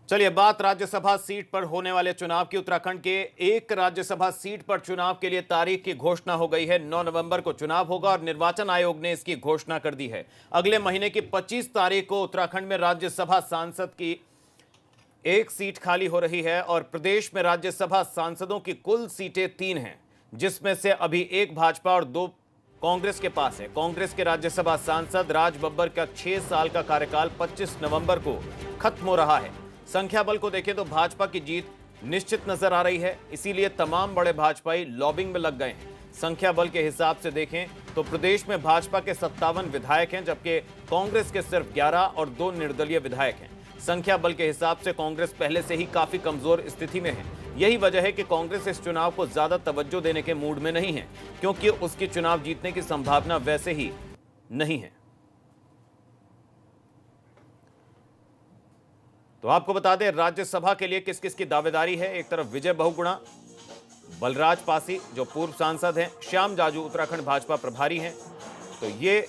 चलिए, बात राज्यसभा सीट पर होने वाले चुनाव की। उत्तराखंड के एक राज्यसभा सीट पर चुनाव के लिए तारीख की घोषणा हो गई है। 9 नवंबर को चुनाव होगा और निर्वाचन आयोग ने इसकी घोषणा कर दी है। अगले महीने की 25 तारीख को उत्तराखंड में राज्यसभा सांसद की एक सीट खाली हो रही है और प्रदेश में राज्यसभा सांसदों की कुल सीटें 3 हैं, जिसमें से अभी एक भाजपा और 2 कांग्रेस के पास है। कांग्रेस के राज्यसभा सांसद राज बब्बर का 6 साल का कार्यकाल 25 नवंबर को खत्म हो रहा है। संख्या बल को देखें तो भाजपा की जीत निश्चित नजर आ रही है, इसीलिए तमाम बड़े भाजपाई लॉबिंग में लग गए हैं। संख्या बल के हिसाब से देखें तो प्रदेश में भाजपा के 57 विधायक हैं, जबकि कांग्रेस के सिर्फ 11 और 2 निर्दलीय विधायक हैं। संख्या बल के हिसाब से कांग्रेस पहले से ही काफी कमजोर स्थिति में है। यही वजह है कि कांग्रेस इस चुनाव को ज्यादा तवज्जो देने के मूड में नहीं है, क्योंकि उसकी चुनाव जीतने की संभावना वैसे ही नहीं है। तो आपको बता दें, राज्यसभा के लिए किस किस की दावेदारी है। एक तरफ विजय बहुगुणा, बलराज पासी जो पूर्व सांसद हैं, श्याम जाजू उत्तराखंड भाजपा प्रभारी हैं, तो ये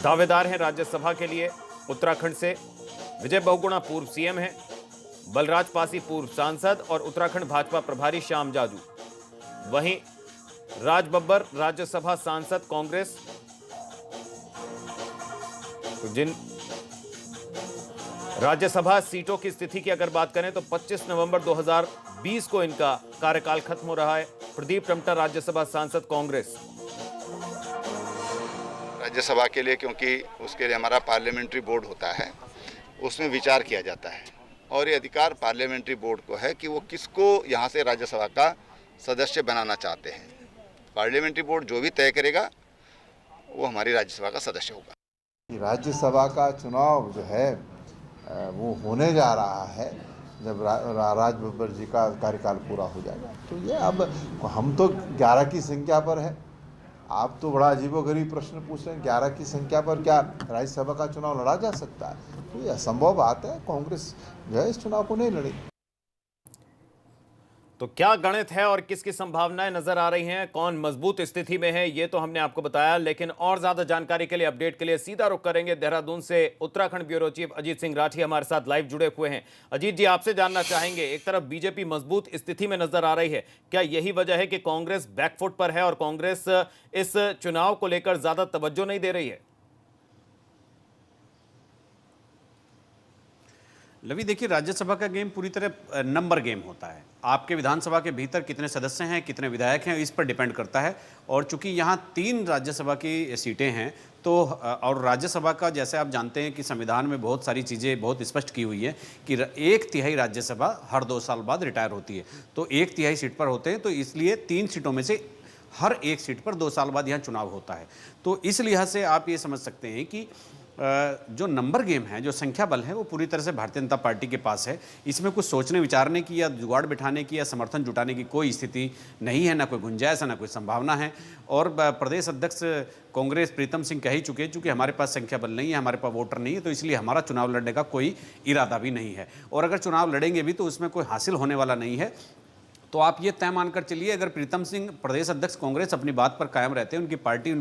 दावेदार हैं राज्यसभा के लिए उत्तराखंड से। विजय बहुगुणा पूर्व सीएम हैं, बलराज पासी पूर्व सांसद और उत्तराखंड भाजपा प्रभारी श्याम जाजू। वहीं राज बब्बर राज्यसभा सांसद कांग्रेस। तो जिन राज्यसभा सीटों की स्थिति की अगर बात करें तो 25 नवंबर 2020 को इनका कार्यकाल खत्म हो रहा है। प्रदीप टमटा राज्यसभा सांसद कांग्रेस। राज्यसभा के लिए, क्योंकि उसके लिए हमारा पार्लियामेंट्री बोर्ड होता है, उसमें विचार किया जाता है और ये अधिकार पार्लियामेंट्री बोर्ड को है कि वो किसको यहाँ से राज्यसभा का सदस्य बनाना चाहते हैं। पार्लियामेंट्री बोर्ड जो भी तय करेगा वो हमारी राज्यसभा का सदस्य होगा। राज्यसभा का चुनाव जो है वो होने जा रहा है जब राज बब्बर जी का कार्यकाल पूरा हो जाएगा। तो ये अब हम तो 11 की संख्या पर है, आप तो बड़ा अजीबोगरीब प्रश्न पूछ रहे हैं। 11 की संख्या पर क्या राज्यसभा का चुनाव लड़ा जा सकता है? तो ये असंभव बात है। कांग्रेस जो है इस चुनाव को नहीं लड़ेगी। तो क्या गणित है और किसकी संभावनाएं नजर आ रही हैं, कौन मजबूत स्थिति में है, ये तो हमने आपको बताया। लेकिन और ज्यादा जानकारी के लिए, अपडेट के लिए सीधा रुख करेंगे देहरादून से। उत्तराखंड ब्यूरो चीफ अजीत सिंह राठी हमारे साथ लाइव जुड़े हुए हैं। अजीत जी, आपसे जानना चाहेंगे, एक तरफ बीजेपी मजबूत स्थिति में नजर आ रही है, क्या यही वजह है कि कांग्रेस बैकफुट पर है और कांग्रेस इस चुनाव को लेकर ज्यादा तवज्जो नहीं दे रही है? लवी, देखिए, राज्यसभा का गेम पूरी तरह नंबर गेम होता है। आपके विधानसभा के भीतर कितने सदस्य हैं, कितने विधायक हैं, इस पर डिपेंड करता है। और चूंकि यहाँ 3 राज्यसभा की सीटें हैं, तो और राज्यसभा का, जैसे आप जानते हैं कि संविधान में बहुत सारी चीज़ें बहुत स्पष्ट की हुई है कि 1/3 राज्यसभा हर 2 साल बाद रिटायर होती है। तो 1/3 सीट पर होते हैं, तो इसलिए 3 सीटों में से हर एक सीट पर 2 साल बाद यहाँ चुनाव होता है। तो इस लिहाज से आप ये समझ सकते हैं कि जो नंबर गेम है, जो संख्या बल है, वो पूरी तरह से भारतीय जनता पार्टी के पास है। इसमें कुछ सोचने विचारने की या जुगाड़ बिठाने की या समर्थन जुटाने की कोई स्थिति नहीं है, ना कोई गुंजाइश है, ना कोई संभावना है। और प्रदेश अध्यक्ष कांग्रेस प्रीतम सिंह कह ही चुके हैं, चूंकि हमारे पास संख्या बल नहीं है, हमारे पास वोटर नहीं है, तो इसलिए हमारा चुनाव लड़ने का कोई इरादा भी नहीं है। और अगर चुनाव लड़ेंगे भी तो उसमें कोई हासिल होने वाला नहीं है। तो आप ये तय मानकर चलिए, अगर प्रीतम सिंह प्रदेश अध्यक्ष कांग्रेस अपनी बात पर कायम रहते हैं, उनकी पार्टी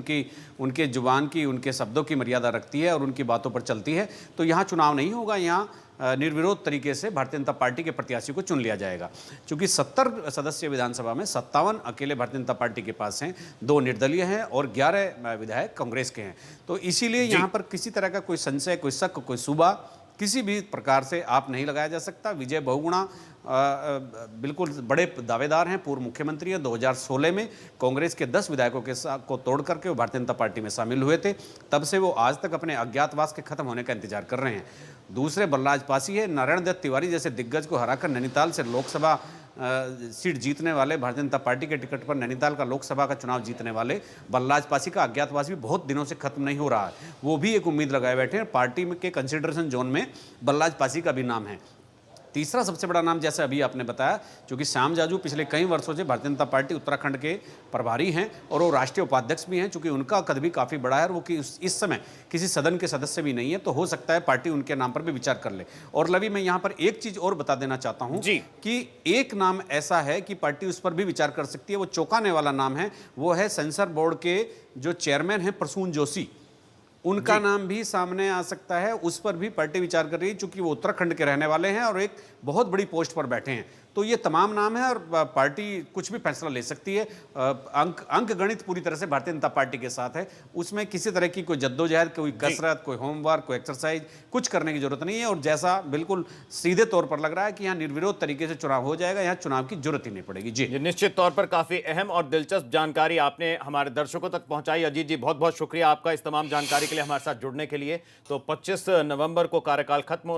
उनके जुबान की, उनके शब्दों की मर्यादा रखती है और उनकी बातों पर चलती है, तो यहाँ चुनाव नहीं होगा। यहाँ निर्विरोध तरीके से भारतीय जनता पार्टी के प्रत्याशी को चुन लिया जाएगा। चूंकि 70 सदस्य विधानसभा में 57 अकेले भारतीय जनता पार्टी के पास हैं, 2 निर्दलीय हैं और 11 विधायक कांग्रेस के हैं। तो इसीलिए यहाँ पर किसी तरह का कोई संशय, कोई शक, कोई शुबा किसी भी प्रकार से आप नहीं लगाया जा सकता। विजय बहुगुणा बिल्कुल बड़े दावेदार हैं, पूर्व मुख्यमंत्री हैं। 2016 में कांग्रेस के 10 विधायकों को तोड़ करके वो भारतीय जनता पार्टी में शामिल हुए थे। तब से वो आज तक अपने अज्ञातवास के खत्म होने का इंतजार कर रहे हैं। दूसरे बलराज पासी है, नारायण दत्त तिवारी जैसे दिग्गज को हराकर नैनीताल से लोकसभा सीट जीतने वाले, भारतीय जनता पार्टी के टिकट पर नैनीताल का लोकसभा का चुनाव जीतने वाले बलराज पासी का अज्ञातवास भी बहुत दिनों से खत्म नहीं हो रहा है। वो भी एक उम्मीद लगाए बैठे हैं। पार्टी के कंसिडरेशन जोन में बलराज पासी का भी नाम है। तीसरा सबसे बड़ा नाम, जैसे अभी आपने बताया, क्योंकि श्याम जाजू पिछले कई वर्षों से भारतीय जनता पार्टी उत्तराखंड के प्रभारी हैं और वो राष्ट्रीय उपाध्यक्ष भी हैं। चूंकि उनका कद भी काफ़ी बड़ा है और वो इस समय किसी सदन के सदस्य भी नहीं है, तो हो सकता है पार्टी उनके नाम पर भी विचार कर ले। और लवी, मैं यहाँ पर एक चीज़ और बता देना चाहता हूँ कि एक नाम ऐसा है कि पार्टी उस पर भी विचार कर सकती है। वो चौंकाने वाला नाम है, वो है सेंसर बोर्ड के जो चेयरमैन हैं प्रसून जोशी। उनका नाम भी सामने आ सकता है, उस पर भी पार्टी विचार कर रही है, चूंकि वो उत्तराखंड के रहने वाले हैं और एक बहुत बड़ी पोस्ट पर बैठे हैं। तो ये तमाम नाम है और पार्टी कुछ भी फैसला ले सकती है। अंक गणित पूरी तरह से भारतीय जनता पार्टी के साथ है, उसमें किसी तरह की कोई जद्दोजहद, कोई कसरत, कोई होमवर्क, कोई एक्सरसाइज कुछ करने की जरूरत नहीं है। और जैसा बिल्कुल सीधे तौर पर लग रहा है कि यहाँ निर्विरोध तरीके से चुनाव हो जाएगा, यहाँ चुनाव की जरूरत ही नहीं पड़ेगी। जी, ये निश्चित तौर पर काफी अहम और दिलचस्प जानकारी आपने हमारे दर्शकों तक पहुंचाई। अजीत जी, बहुत बहुत शुक्रिया आपका इस तमाम जानकारी के लिए, हमारे साथ जुड़ने के लिए। तो 25 नवंबर को कार्यकाल खत्म हो रहा है।